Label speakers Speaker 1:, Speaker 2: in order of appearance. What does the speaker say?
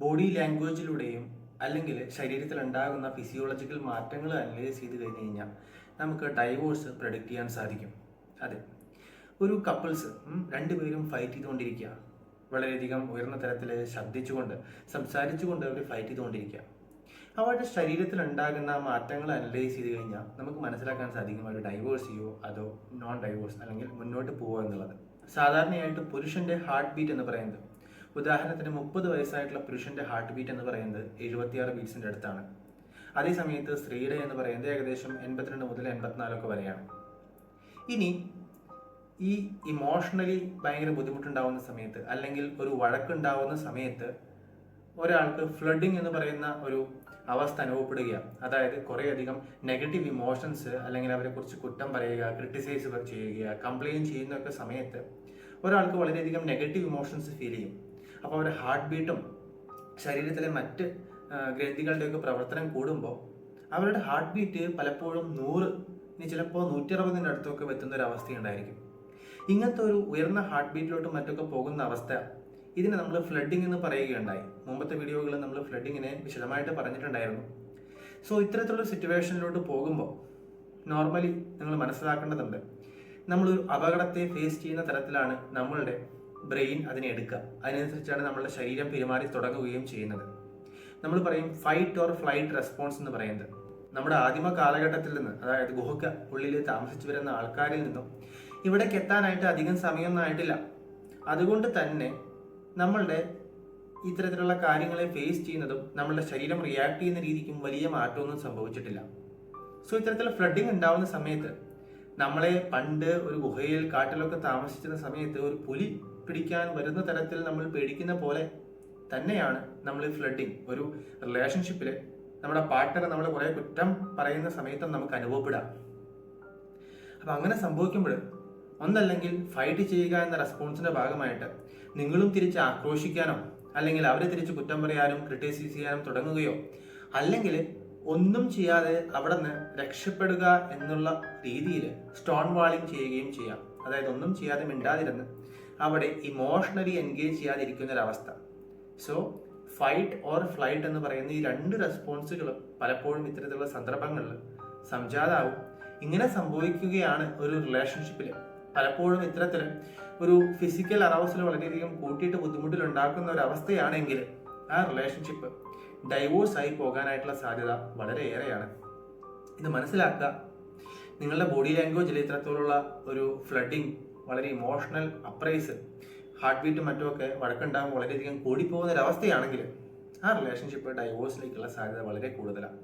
Speaker 1: Body ലാംഗ്വേജിലൂടെയും അല്ലെങ്കിൽ ശരീരത്തിൽ ഉണ്ടാകുന്ന ഫിസിയോളജിക്കൽ മാറ്റങ്ങൾ അനലൈസ് ചെയ്ത് കഴിഞ്ഞ് കഴിഞ്ഞാൽ നമുക്ക് ഡൈവോഴ്സ് പ്രഡിക്റ്റ് ചെയ്യാൻ സാധിക്കും. അതെ, ഒരു കപ്പിൾസ് രണ്ടുപേരും ഫൈറ്റ് ചെയ്തുകൊണ്ടിരിക്കുക, വളരെയധികം ഉയർന്ന തരത്തിൽ ശബ്ദിച്ചുകൊണ്ട് സംസാരിച്ചുകൊണ്ട് അവർ ഫൈറ്റ് ചെയ്തുകൊണ്ടിരിക്കുക. അവരുടെ ശരീരത്തിൽ ഉണ്ടാകുന്ന മാറ്റങ്ങൾ അനലൈസ് ചെയ്ത് കഴിഞ്ഞാൽ നമുക്ക് മനസ്സിലാക്കാൻ സാധിക്കും അവർ ഡൈവോഴ്സ് ചെയ്യോ അതോ നോൺ ഡൈവോഴ്സ് അല്ലെങ്കിൽ മുന്നോട്ട് പോവോ എന്നുള്ളത്. സാധാരണയായിട്ട് പുരുഷന്റെ ഹാർട്ട് ബീറ്റ് എന്ന് പറയുന്നത്, ഉദാഹരണത്തിന് 30 വയസ്സായിട്ടുള്ള പുരുഷന്റെ ഹാർട്ട് ബീറ്റ് എന്ന് പറയുന്നത് 76 ബീറ്റ്സിന്റെ അടുത്താണ്. അതേ സമയത്ത് സ്ത്രീയുടെ എന്ന് പറയുന്നത് ഏകദേശം 82 മുതൽ 84 വരെയാണ്. ഇനി ഈ ഇമോഷണലി ഭയങ്കര ബുദ്ധിമുട്ടുണ്ടാവുന്ന സമയത്ത് അല്ലെങ്കിൽ ഒരു വഴക്കുണ്ടാവുന്ന സമയത്ത് ഒരാൾക്ക് ഫ്ലഡിങ് എന്ന് പറയുന്ന ഒരു അവസ്ഥ അനുഭവപ്പെടുകയാണ്. അതായത് കുറേയധികം നെഗറ്റീവ് ഇമോഷൻസ് അല്ലെങ്കിൽ അവരെ കുറിച്ച് കുറ്റം പറയുക, ക്രിട്ടിസൈസ് ചെയ്യുക, കംപ്ലയിൻ ചെയ്യുന്നൊക്കെ സമയത്ത് ഒരാൾക്ക് വളരെയധികം നെഗറ്റീവ് ഇമോഷൻസ് ഫീൽ ചെയ്യും. അപ്പോൾ അവരുടെ ഹാർട്ട് ബീറ്റും ശരീരത്തിലെ മറ്റ് ഗ്രന്ഥികളുടെയൊക്കെ പ്രവർത്തനം കൂടുമ്പോൾ അവരുടെ ഹാർട്ട് ബീറ്റ് പലപ്പോഴും 100, ഇനി ചിലപ്പോൾ 160 അടുത്തൊക്കെ എത്തുന്ന ഒരു അവസ്ഥയുണ്ടായിരിക്കും. ഇങ്ങനത്തെ ഒരു ഉയർന്ന ഹാർട്ട് ബീറ്റിലോട്ട് മറ്റൊക്കെ പോകുന്ന അവസ്ഥ, ഇതിനെ നമ്മൾ ഫ്ലഡിങ് എന്ന് പറയുകയുണ്ടായി. മുമ്പത്തെ വീഡിയോകളിൽ നമ്മൾ ഫ്ലഡിങ്ങിനെ വിശദമായിട്ട് പറഞ്ഞിട്ടുണ്ടായിരുന്നു. സോ ഇത്തരത്തിലുള്ള സിറ്റുവേഷനിലോട്ട് പോകുമ്പോൾ നോർമലി നിങ്ങൾ മനസ്സിലാക്കേണ്ടതുണ്ട്, നമ്മളൊരു അപകടത്തെ ഫേസ് ചെയ്യുന്ന തരത്തിലാണ് നമ്മളുടെ ബ്രെയിൻ അതിനെ എടുക്കുക. അതിനനുസരിച്ചാണ് നമ്മളുടെ ശരീരം പെരുമാറി തുടങ്ങുകയും ചെയ്യുന്നത്. നമ്മൾ പറയും ഫൈറ്റ് ഓർ ഫ്ലൈറ്റ് റെസ്പോൺസ് എന്ന് പറയുന്നത്. നമ്മുടെ ആദിമ കാലഘട്ടത്തിൽ നിന്ന്, അതായത് ഗുഹയ്ക്ക് ഉള്ളിൽ താമസിച്ചു വരുന്ന ആൾക്കാരിൽ നിന്നും ഇവിടേക്ക് എത്താനായിട്ട് അധികം സമയമൊന്നും ആയിട്ടില്ല. അതുകൊണ്ട് തന്നെ നമ്മളുടെ ഇത്തരത്തിലുള്ള കാര്യങ്ങളെ ഫേസ് ചെയ്യുന്നതും നമ്മളുടെ ശരീരം റിയാക്ട് ചെയ്യുന്ന രീതിക്കും വലിയ മാറ്റമൊന്നും സംഭവിച്ചിട്ടില്ല. സോ ഇത്തരത്തിൽ ഫ്ലഡിങ് ഉണ്ടാവുന്ന സമയത്ത് നമ്മളെ പണ്ട് ഒരു ഗുഹയിൽ കാട്ടിലൊക്കെ താമസിച്ചിരുന്ന സമയത്ത് ഒരു പുലി പിടിക്കാൻ വരുന്ന തരത്തിൽ നമ്മൾ പേടിക്കുന്ന പോലെ തന്നെയാണ് നമ്മൾ ഈ ഫ്ലഡിങ് ഒരു റിലേഷൻഷിപ്പിൽ നമ്മുടെ പാർട്ട്ണർ നമ്മൾ കുറെ കുറ്റം പറയുന്ന സമയത്തും നമുക്ക് അനുഭവപ്പെടാം. അപ്പൊ അങ്ങനെ സംഭവിക്കുമ്പോൾ ഒന്നല്ലെങ്കിൽ ഫൈറ്റ് ചെയ്യുക എന്ന റെസ്പോൺസിന്റെ ഭാഗമായിട്ട് നിങ്ങളും തിരിച്ച് ആക്രോശിക്കാനോ അല്ലെങ്കിൽ അവരെ തിരിച്ച് കുറ്റം പറയാനും ക്രിട്ടിസൈസ് ചെയ്യാനും തുടങ്ങുകയോ, അല്ലെങ്കിൽ ഒന്നും ചെയ്യാതെ അവിടെ നിന്ന് രക്ഷപ്പെടുക എന്നുള്ള രീതിയിൽ സ്റ്റോൺ വാളിങ് ചെയ്യുകയും ചെയ്യാം. അതായത് ഒന്നും ചെയ്യാതെ മിണ്ടാതിരുന്ന് അവിടെ ഇമോഷണലി എൻഗേജ് ചെയ്യാതിരിക്കുന്ന ഒരവസ്ഥ. സോ ഫൈറ്റ് ഓർ ഫ്ലൈറ്റ് എന്ന് പറയുന്ന ഈ 2 റെസ്പോൺസുകളും പലപ്പോഴും ഇത്തരത്തിലുള്ള സന്ദർഭങ്ങളിൽ സംജാതാവും. ഇങ്ങനെ സംഭവിക്കുകയാണ് ഒരു റിലേഷൻഷിപ്പിൽ. പലപ്പോഴും ഇത്തരത്തിൽ ഒരു ഫിസിക്കൽ അറൗസൽ വളരെയധികം കൂട്ടിയിട്ട് ബുദ്ധിമുട്ടിലുണ്ടാക്കുന്ന ഒരു അവസ്ഥയാണെങ്കിൽ ആ റിലേഷൻഷിപ്പ് ഡൈവോഴ്സ് ആയി പോകാനായിട്ടുള്ള സാധ്യത വളരെ ഏറെയാണ്. ഇത് മനസ്സിലാക്കുക. നിങ്ങളുടെ ബോഡി ലാംഗ്വേജിൽ ഇത്തരത്തിലുള്ള ഒരു ഫ്ലഡിങ്, വളരെ ഇമോഷണൽ അപ്രൈസ്, ഹാർട്ട് ബീറ്റും മറ്റുമൊക്കെ വഴക്കുണ്ടാകുമ്പോൾ വളരെയധികം കൂടിപ്പോകുന്ന ഒരവസ്ഥയാണെങ്കിൽ ആ റിലേഷൻഷിപ്പ് ഡൈവോഴ്സിലേക്കുള്ള സാധ്യത വളരെ കൂടുതലാണ്.